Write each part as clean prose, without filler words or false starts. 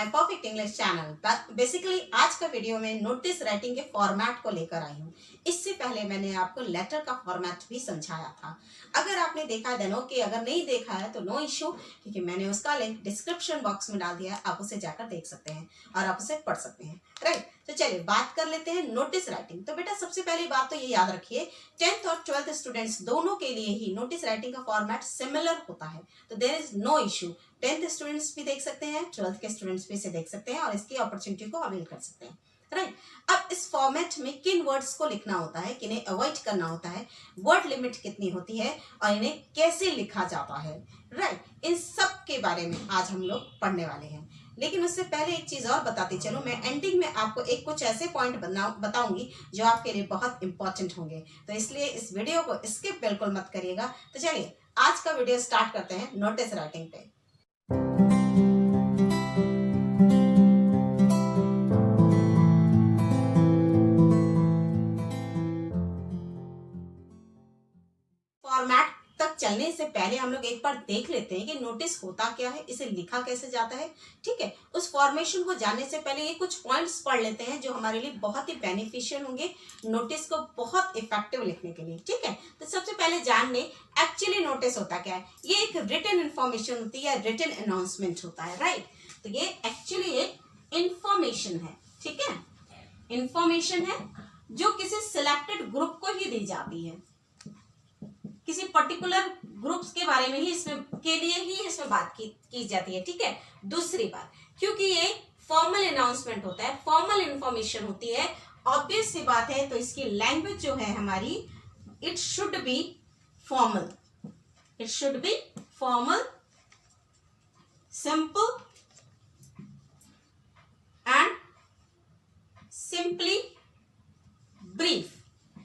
My perfect English channel. Basically आज का video में नोटिस राइटिंग के फॉर्मेट को लेकर आई हूँ। इससे पहले मैंने आपको लेटर का फॉर्मेट भी समझाया था। अगर आपने देखा है देन ओके, अगर नहीं देखा है तो नो इश्यू, क्योंकि मैंने उसका लिंक डिस्क्रिप्शन बॉक्स में डाल दिया है, आप उसे जाकर देख सकते हैं और आप उसे पढ़ सकते हैं। राइट, तो चलिए बात कर लेते हैं नोटिस राइटिंग। तो बेटा सबसे पहली बात तो ये याद रखिए, 10th और 12th स्टूडेंट्स दोनों के लिए ही नोटिस राइटिंग का फॉर्मेट सिमिलर होता है, तो there is no issue. 10th students भी देख सकते हैं, 12th के स्टूडेंट्स भी इसे देख सकते हैं और इसकी अपॉर्चुनिटी को अवेल कर सकते हैं। राइट, अब इस फॉर्मेट में किन वर्ड्स को लिखना होता है, किन्हें अवॉइड करना होता है, वर्ड लिमिट कितनी होती है और इन्हें कैसे लिखा जाता है, राइट, इन सब के बारे में आज हम लोग पढ़ने वाले हैं। लेकिन उससे पहले एक चीज और बताती चलो, मैं एंडिंग में आपको एक कुछ ऐसे पॉइंट बताऊंगी जो आपके लिए बहुत इंपॉर्टेंट होंगे, तो इसलिए इस वीडियो को स्किप बिल्कुल मत करिएगा। तो चलिए आज का वीडियो स्टार्ट करते हैं नोटिस राइटिंग पे। फॉर्मेट तक चलने से पहले हम लोग एक बार देख लेते हैं कि नोटिस होता क्या है, इसे लिखा कैसे जाता है। ठीक है, उस फॉर्मेशन को जानने से पहले ये कुछ पॉइंट्स पढ़ लेते हैं जो हमारे लिए बहुत ही बेनिफिशियल होंगे नोटिस को बहुत इफेक्टिव लिखने के लिए। ठीक है, तो सबसे पहले जान लें एक्चुअली नोटिस होता क्या है। ये एक रिटन इन्फॉर्मेशन होती है, रिटन अनाउंसमेंट होता है। राइट, तो ये एक्चुअली एक इंफॉर्मेशन है। ठीक है, इंफॉर्मेशन है जो किसी सिलेक्टेड ग्रुप को ही दी जाती है, किसी पर्टिकुलर ग्रुप्स के बारे में ही इसमें के लिए ही इसमें बात की जाती है। ठीक है, दूसरी बात, क्योंकि ये फॉर्मल अनाउंसमेंट होता है, फॉर्मल इंफॉर्मेशन होती है, ऑब्वियस सी बात है, तो इसकी लैंग्वेज जो है हमारी, it should B formal, it should B formal, simple and simply brief.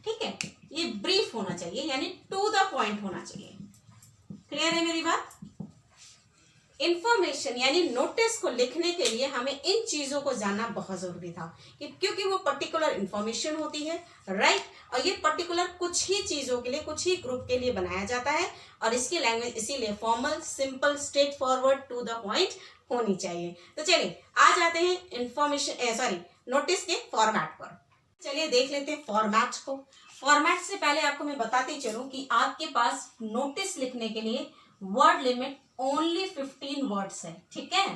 ठीक है, ये ब्रीफ होना चाहिए, यानी टू द पॉइंट होना चाहिए। क्लियर है मेरी बात? इंफॉर्मेशन यानी नोटिस को लिखने के लिए हमें इन चीजों को जानना बहुत जरूरी था कि क्योंकि वो पर्टिकुलर इंफॉर्मेशन होती है। राइट, और ये पर्टिकुलर कुछ ही चीजों के लिए, कुछ ही ग्रुप के लिए बनाया जाता है और इसकी लैंग्वेज इसीलिए formal, simple, straightforward, to the point होनी चाहिए। तो चलिए आ जाते हैं इंफॉर्मेशन नोटिस के फॉर्मेट पर। चलिए देख लेते हैं फॉर्मेट को। फॉर्मेट से पहले आपको मैं बताती चलूं कि आपके पास नोटिस लिखने के लिए वर्ड लिमिट ओनली 15 वर्ड्स है। ठीक है,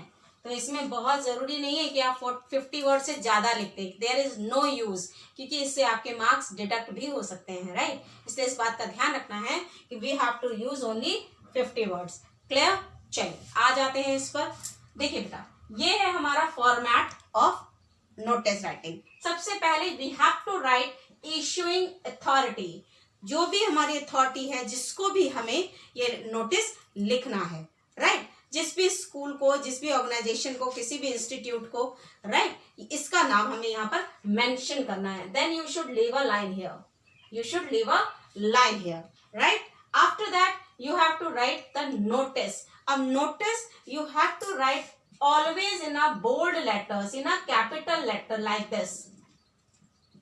तो इसमें बहुत जरूरी नहीं है कि आप 50 वर्ड से ज्यादा लिखते हैं, देयर इज नो यूज, क्योंकि इससे आपके मार्क्स डिडक्ट भी हो सकते हैं। राइट, इसलिए इस बात का ध्यान रखना है कि we have to use only 50 words. Clear? चलिए आ जाते हैं इस पर। देखिए बेटा, ये है हमारा फॉर्मेट ऑफ नोटिस राइटिंग। सबसे पहले we have to write issuing authority, जो भी हमारी अथॉरिटी है, जिसको भी हमें ये नोटिस लिखना है। राइट, जिस भी स्कूल को, जिस भी ऑर्गेनाइजेशन को, किसी भी इंस्टीट्यूट को, राइट, इसका नाम हमें यहाँ पर मेंशन करना है। Then you should leave a line here, you should leave a line here. Right, after that you have to write the notice. A notice you have to write always in a bold letters, in a capital letter like this.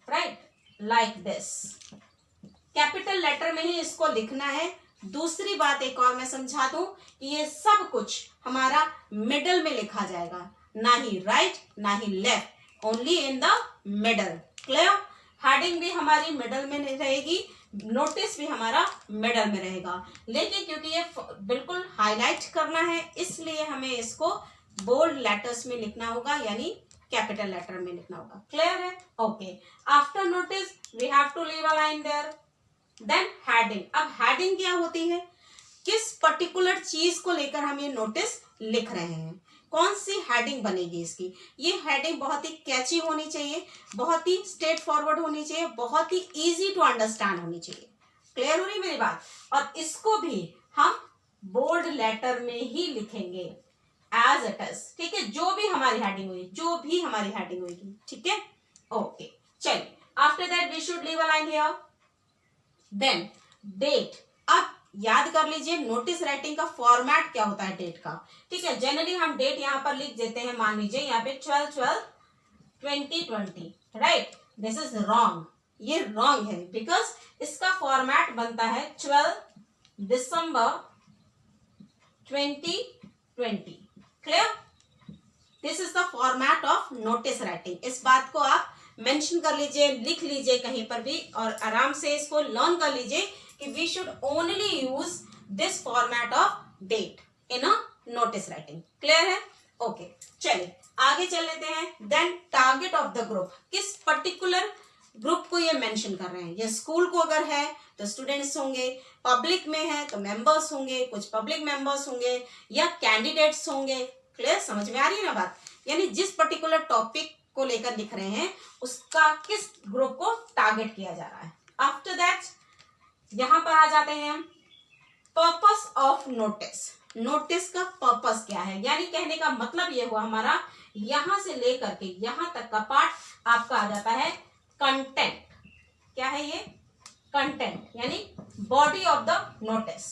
Right, like this. Capital letter में ही इसको लिखना है। दूसरी बात एक और मैं समझा दूं कि ये सब कुछ हमारा मिडल में लिखा जाएगा, ना ही राइट ना ही left, only in the middle. Clear? Heading भी हमारी मिडल में रहेगी, नोटिस भी हमारा मिडल में रहेगा, लेकिन क्योंकि ये बिल्कुल हाईलाइट करना है इसलिए हमें इसको बोल्ड लेटर्स में लिखना होगा, यानी कैपिटल लेटर में लिखना होगा। क्लियर है? Okay, after notice we have to leave a line there. Then heading. अब हेडिंग क्या होती है? किस पर्टिकुलर चीज को लेकर हम ये नोटिस लिख रहे हैं, कौन सी हेडिंग बनेगी इसकी। ये हेडिंग बहुत ही कैची होनी चाहिए, बहुत ही स्ट्रेट फॉरवर्ड होनी चाहिए, बहुत ही इजी टू अंडरस्टैंड होनी चाहिए। क्लियर हो रही मेरी बात? और इसको भी हम बोल्ड लेटर में ही लिखेंगे एज इट इज। ठीक है, जो भी हमारी हेडिंग हुई, जो भी हमारी हेडिंग होगी। ठीक है, ओके, चलिए after that we should leave a line here. Then date. अब याद कर लीजिए नोटिस राइटिंग का फॉर्मेट क्या होता है डेट का। ठीक है, जनरली हम डेट यहां पर लिख देते हैं, मान लीजिए यहाँ पे 12/12/2020। राइट, दिस इज रॉन्ग, ये रॉन्ग है, बिकॉज इसका फॉर्मेट बनता है 12 दिसंबर 2020। Clear? This is the format of notice writing. इस बात को आप मेंशन कर लीजिए, लिख लीजिए कहीं पर भी और आराम से इसको लर्न कर लीजिए कि we should only use this format of date in a notice writing. Clear है? ओके, चलिए आगे चल लेते हैं। Then target of the group, किस पर्टिकुलर ग्रुप को ये मेंशन कर रहे हैं। ये स्कूल को अगर है तो स्टूडेंट्स होंगे, पब्लिक में है तो मेंबर्स होंगे, कुछ पब्लिक मेंबर्स होंगे या कैंडिडेट्स होंगे। क्लियर, समझ में आ रही है ना बात? यानी जिस पर्टिकुलर टॉपिक को लेकर लिख रहे हैं उसका किस ग्रुप को टारगेट किया जा रहा है। आफ्टर दैट यहां पर आ जाते हैं हम, पर्पस ऑफ नोटिस। नोटिस का पर्पस क्या है, यानी कहने का मतलब ये हुआ हमारा यहां से लेकर के यहां तक का पार्ट आपका आ जाता है कंटेंट। क्या है ये? कंटेंट, यानी body of the notice.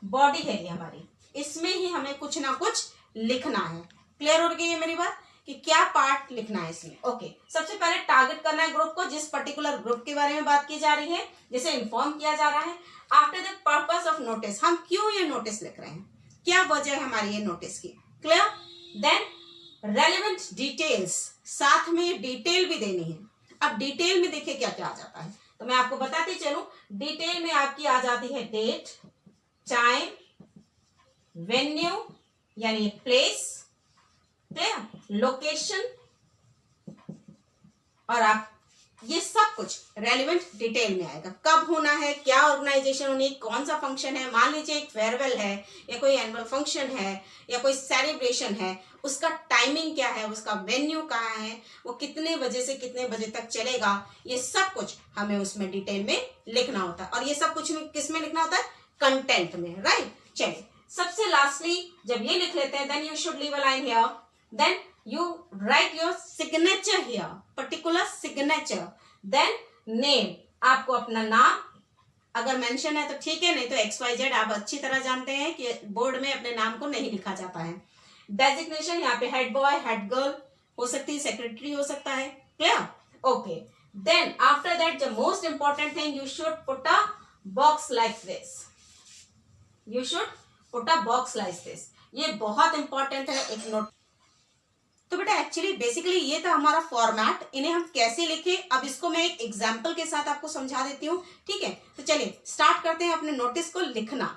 Body है ये हमारी, इसमें ही हमें कुछ ना कुछ लिखना है। क्लियर हो गई है मेरी बात कि क्या पार्ट लिखना है इसमें। ओके, सबसे पहले टारगेट करना है ग्रुप को, जिस पर्टिकुलर ग्रुप के बारे में बात की जा रही है, जिसे इन्फॉर्म किया जा रहा है। After the purpose of notice, हम क्यों ये नोटिस लिख रहे हैं, क्या वजह है हमारी ये नोटिस की। क्लियर? देन रेलेवेंट डिटेल्स, साथ में डिटेल भी देनी है। अब डिटेल में देखिए क्या क्या आ जाता है, तो मैं आपको बताती चलूं। डिटेल में आपकी आ जाती है डेट, टाइम, वेन्यू यानी प्लेस, लोकेशन, और आप ये सब कुछ रेलिवेंट डिटेल में आएगा। कब होना है, क्या ऑर्गेनाइजेशन होनी, कौन सा फंक्शन है। मान लीजिए एक फेयरवेल है या कोई एनुअल फंक्शन है या कोई सेलिब्रेशन है, उसका टाइमिंग क्या है, उसका वेन्यू कहाँ है, वो कितने बजे से कितने बजे तक चलेगा, ये सब कुछ हमें उसमें डिटेल में लिखना होता है। और ये सब कुछ किस में लिखना होता है? कंटेंट में, राइट। चलिए सबसे लास्टली जब ये लिख लेते हैं, then you should leave a line here, then you write your signature here, particular signature, then name, आपको अपना नाम अगर मेंशन है तो ठीक है, नहीं तो XYZ आप अच्छी तरह जानते हैं कि बोर्ड में अपने नाम को नहीं लिखा जाता है। डेजिग्नेशन, यहाँ पे हेड बॉय, हेड गर्ल हो सकती है, सेक्रेटरी हो सकता है। Clear? Okay, then after that the most important thing, you should put a box like this. You should put a box like this, ये बहुत इंपॉर्टेंट है एक नोट। तो बेटा एक्चुअली बेसिकली ये था हमारा फॉर्मेट, इन्हें हम कैसे लिखें अब इसको मैं एक एग्जांपल के साथ आपको समझा देती हूँ। ठीक है, तो चलिए स्टार्ट करते हैं अपने नोटिस को लिखना।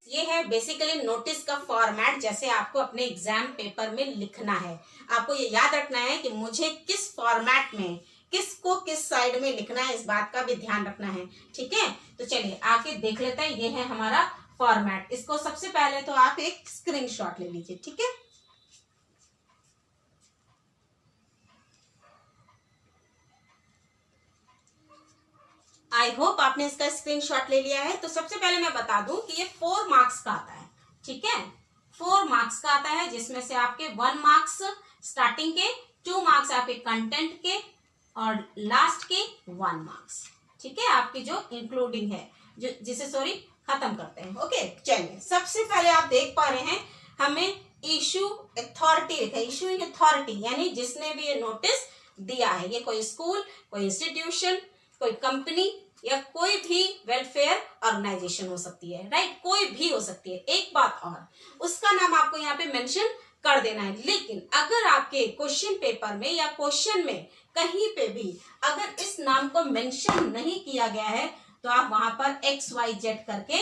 ये है बेसिकली नोटिस का फॉर्मेट, जैसे आपको अपने एग्जाम पेपर में लिखना है। आपको ये याद रखना है कि मुझे किस फॉर्मेट में, किसको किस साइड में लिखना है, इस बात का भी ध्यान रखना है। ठीक है, तो चलिए आके देख लेते हैं। ये है हमारा फॉर्मेट। इसको सबसे पहले तो आप एक स्क्रीनशॉट ले लीजिए। ठीक है, आई होप आपने इसका स्क्रीनशॉट ले लिया है। तो सबसे पहले मैं बता दूं कि ये 4 मार्क्स का आता है। ठीक है, 4 मार्क्स का आता है, जिसमें से आपके 1 मार्क्स स्टार्टिंग के, 2 मार्क्स आपके कंटेंट के और लास्ट के 1 मार्क्स। ठीक है, आपकी जो इंक्लूडिंग है, जो जिसे सॉरी खत्म करते हैं। ओके, चलिए सबसे पहले आप देख पा रहे हैं हमें इशू अथॉरिटी लिखा है। इशूइंग अथॉरिटी यानी जिसने भी ये नोटिस दिया है, ये कोई स्कूल, कोई इंस्टीट्यूशन, कोई कंपनी या कोई भी वेलफेयर ऑर्गेनाइजेशन हो सकती है, राइट, कोई भी हो सकती है। एक बात और, उसका नाम आपको यहाँ पे मेंशन कर देना है। लेकिन अगर आपके क्वेश्चन पेपर में या क्वेश्चन में कहीं पे भी अगर इस नाम को मेंशन नहीं किया गया है तो आप वहां पर XYZ करके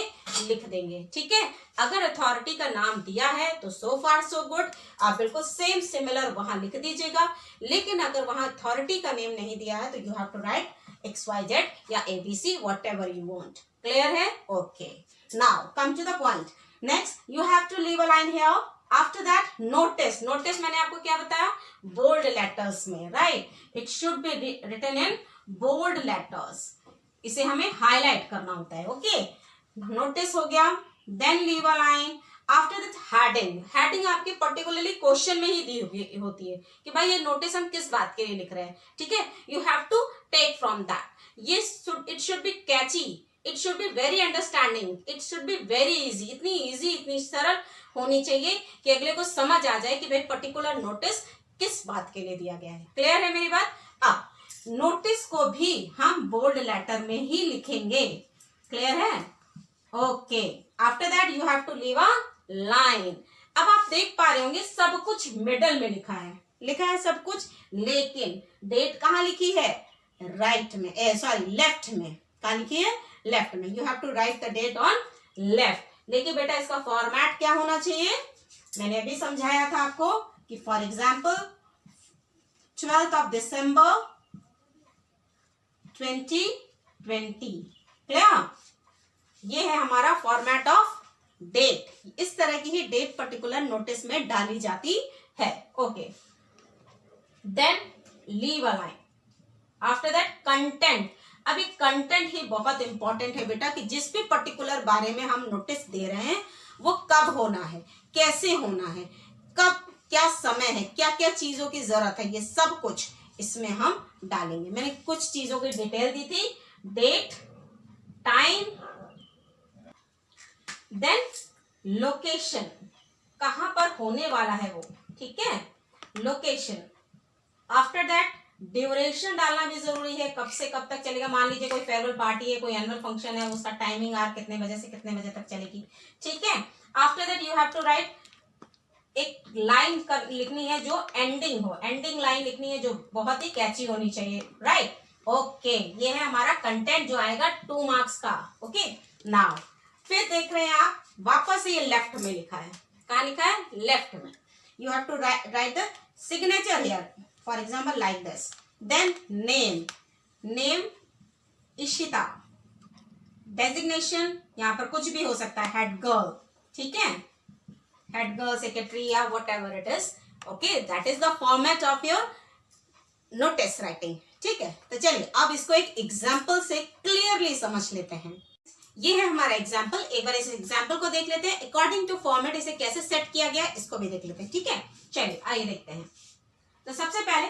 लिख देंगे। ठीक है, अगर अथॉरिटी का नाम दिया है तो सो फार सो गुड, आप बिल्कुल सेम सिमिलर वहां लिख दीजिएगा। लेकिन अगर वहां अथॉरिटी का नेम नहीं दिया है तो you have to write XYZ या ABC, whatever you want. Clear है? Okay. Now come to the point. Next, you have to leave a line here. After that, notice. Notice मैंने आपको क्या बताया? Bold letters में, right? It should be written in bold letters. इसे हमें highlight करना होता है. Okay? Notice हो गया. Then leave a line. After that heading, heading आपके पर्टिकुलरली क्वेश्चन में ही दी होती है कि भाई ये नोटिस हम किस बात के लिए लिख रहे हैं। ठीक है, you have to take from that. ये it should be catchy, it should be very understanding, it should be very easy. इतनी सरल होनी चाहिए कि अगले को समझ आ जाए कि भाई पर्टिकुलर नोटिस किस बात के लिए दिया गया है। क्लियर है मेरी बात? अब नोटिस को भी हम बोल्ड लेटर में ही लिखेंगे। क्लियर है? Okay, after that you have to leave a line. अब आप देख पा रहे होंगे सब कुछ मिडल में लिखा है सब कुछ, लेकिन डेट कहाँ लिखी है? राइट में, सॉरी लेफ्ट में। कहाँ लिखी है? लेफ्ट में। You have to write the date on left. लेकिन बेटा इसका फॉर्मेट क्या होना चाहिए? मैंने अभी समझाया था आपको कि for example 12th of December 2020, clear? ये है हमारा फॉर्मेट ऑफ डेट। इस तरह की ही डेट पर्टिकुलर नोटिस में डाली जाती है। Okay, then leave a line. After that content. अभी कंटेंट ही बहुत इंपॉर्टेंट है बेटा, कि जिस भी पर्टिकुलर बारे में हम नोटिस दे रहे हैं वो कब होना है, कैसे होना है, कब क्या समय है, क्या क्या चीजों की जरूरत है, ये सब कुछ इसमें हम डालेंगे। मैंने कुछ चीजों की डिटेल दी थी, डेट, टाइम, देन लोकेशन, कहां पर होने वाला है वो, ठीक है, लोकेशन। आफ्टर दैट ड्यूरेशन डालना भी जरूरी है, कब से कब तक चलेगा। मान लीजिए कोई फेयरवेल पार्टी है, कोई एनुअल फंक्शन है, उसका टाइमिंग आर कितने बजे से कितने बजे तक चलेगी, ठीक है। After that you have to write, एक लाइन लिखनी है जो एंडिंग हो, एंडिंग लाइन लिखनी है जो बहुत ही कैची होनी चाहिए, राइट। ओके, ये है हमारा कंटेंट जो आएगा 2 मार्क्स का। ओके, नाउ फिर देख रहे हैं आप, वापस ये लेफ्ट में लिखा है। कहाँ लिखा है? लेफ्ट में। You have to write the signature here, for example like this. Then name, name Ishita. Designation, यहाँ पर कुछ भी हो सकता है, हेड गर्ल, ठीक है, हेड गर्ल, सेक्रेटरी या what ever it is. Okay, that is the format of your notice writing, ठीक है। तो चलिए अब इसको एक एग्जाम्पल से क्लियरली समझ लेते हैं। ये है हमारा एग्जाम्पल, एक बार इस एग्जाम्पल को देख लेते हैं। अकॉर्डिंग टू फॉर्मेट इसे कैसे सेट किया गया इसको भी देख लेते हैं, ठीक है। चलिए आइए देखते हैं। तो सबसे पहले,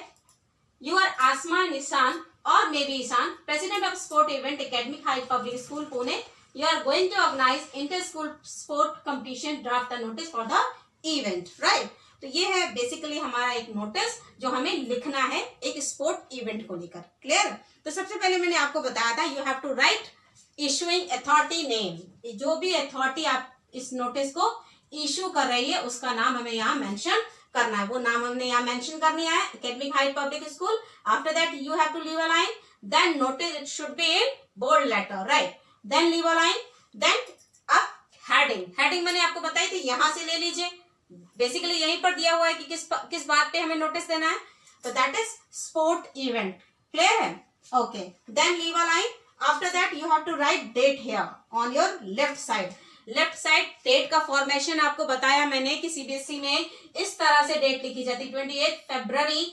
यू आर आसमा निशान और may be Ishan, president of sport event academic high public school Pune, you are going to organize inter-school sport competition, draft the notice for the event, right? तो ये है बेसिकली हमारा एक नोटिस जो हमें लिखना है एक स्पोर्ट इवेंट को लेकर, क्लियर। तो सबसे पहले मैंने आपको बताया था, you have to write issuing authority name. जो भी अथॉरिटी आप इस नोटिस को इशू कर रही है उसका नाम हमें यहाँ मेंशन करना है। वो नाम हमने यहाँ मेंशन करनी है, academic high public school. After that you have to leave a line, then notice it should be in bold letter, right. Then leave a line, then अब हेडिंग। हेडिंग मैंने आपको बताई थी, यहां से ले लीजिए, बेसिकली यहीं पर दिया हुआ है कि किस बात पे हमें नोटिस देना है। तो that is sport event, clear है। Okay, then leave a line. After that you have to write date here on your left side. Left side date का फॉर्मेशन आपको बताया मैंने कि सीबीएसई में इस तरह से डेट लिखी जाती, 28 फरवरी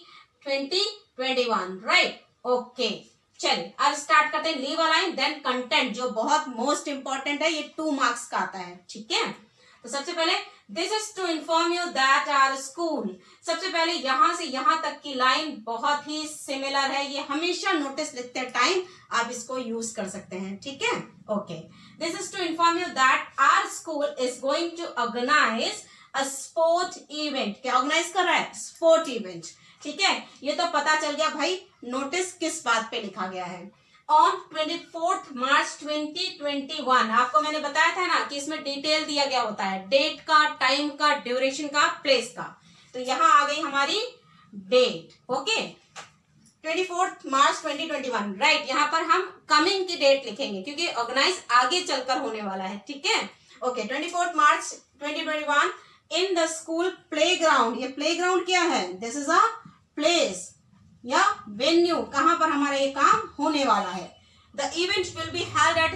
2021, राइट। ओके, चलिए अब स्टार्ट करते हैं। Leave a line, then content जो बहुत मोस्ट इंपॉर्टेंट है, ये 2 मार्क्स का आता है, ठीक है। तो सबसे पहले, this is to inform you that our school. सबसे पहले यहां से यहां तक की लाइन बहुत ही सिमिलर है, ये हमेशा नोटिस लिखते टाइम आप इसको यूज कर सकते हैं, ठीक है। Okay, this is to inform you that our school is going to organize a sport event. क्या ऑर्गेनाइज कर रहा है? स्पोर्ट इवेंट, ठीक है। ये तो पता चल गया भाई नोटिस किस बात पे लिखा गया है। ऑन 24 मार्च 2021, आपको मैंने बताया था ना कि इसमें डिटेल दिया गया होता है, डेट का, टाइम का, ड्यूरेशन का, प्लेस का। तो यहां आ गई हमारी डेट, ओके, 24 मार्च 2021, राइट। यहाँ पर हम कमिंग की डेट लिखेंगे क्योंकि ऑर्गेनाइज आगे चलकर होने वाला है, ठीक है। Okay, 24 March 2021 in the school playground. ये प्लेग्राउंड क्या है? दिस इज अ प्लेस या वेन्यू, कहां पर हमारा ये काम होने वाला है। The event will be held at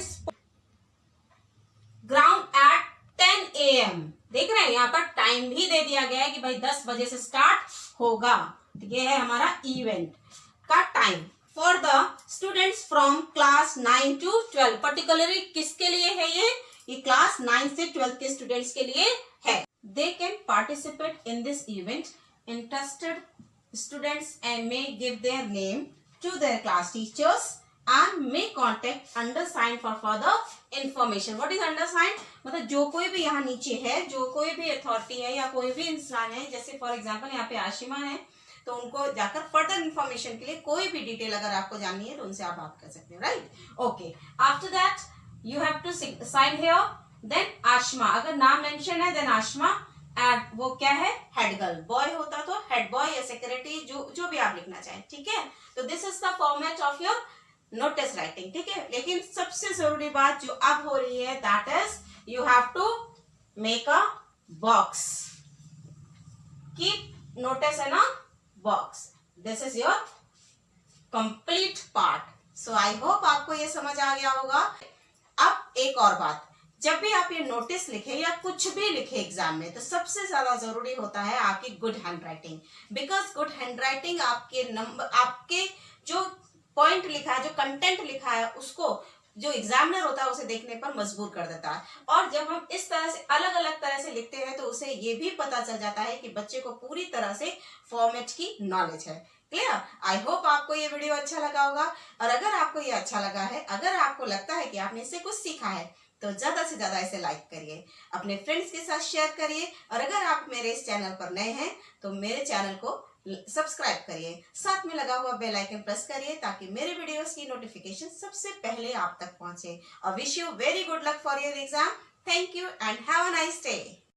ground eight 10 AM। देख रहे हैं यहाँ पर टाइम भी दे दिया गया है कि भाई 10 बजे से स्टार्ट होगा। ये है हमारा इवेंट का time for the students from class 9 to 12। Particularly किसके लिए है ये क्लास 9 से 12 के स्टूडेंट्स के लिए है। They can participate in this event. Interested students and may give their name to their class teachers and may contact undersigned for further information. What is undersigned? मतलब जो कोई भी यहाँ नीचे है, जो कोई भी अथॉरिटी है या कोई भी इंसान है, जैसे फॉर एग्जांपल यहाँ पे आशिमा है, तो उनको जाकर फर्दर इन्फॉर्मेशन के लिए कोई भी डिटेल अगर आपको जाननी है तो उनसे आप बात कर सकते हैं, right. Okay, after that you have to sign here, then Ashima. अगर नाम मेंशन है देन आशिमा, एंड वो क्या है, हेड गर्ल। बॉय होता तो हेड बॉय या सेक्रेटरी, जो भी आप लिखना चाहें, ठीक है। तो this is the format of your notice writing, ठीक है। लेकिन सबसे जरूरी बात जो अब हो रही है, that is you have to make a box, keep notice in a box. This is your complete part. So I hope आपको ये समझ आ गया होगा। अब एक और बात, जब भी आप ये नोटिस लिखे या कुछ भी लिखे एग्जाम में, तो सबसे ज्यादा जरूरी होता है आपकी good hand writing. Because good hand writing आपके नंबर, आपके जो पॉइंट लिखा है, जो कंटेंट लिखा है, उसको जो एग्जामिनर होता है उसे देखने पर मजबूर कर देता है। और जब हम इस तरह से अलग अलग तरह से लिखते हैं, तो उसे ये भी पता चल जाता है कि बच्चे को पूरी तरह से फॉर्मेट की नॉलेज है। क्लियर? आई होप आपको ये वीडियो अच्छा लगा होगा। और अगर आपको ये अच्छा लगा है, अगर आपको लगता है कि आपने इससे कुछ सीखा है, तो ज्यादा से ज्यादा इसे लाइक करिए, अपने फ्रेंड्स के साथ शेयर करिए। और अगर आप मेरे इस चैनल पर नए हैं, तो मेरे चैनल को सब्सक्राइब करिए, साथ में लगा हुआ बेल आइकन प्रेस करिए, ताकि मेरे वीडियोस की नोटिफिकेशन सबसे पहले आप तक पहुंचे। और wish you very good luck for your exam. Thank you and have a nice day.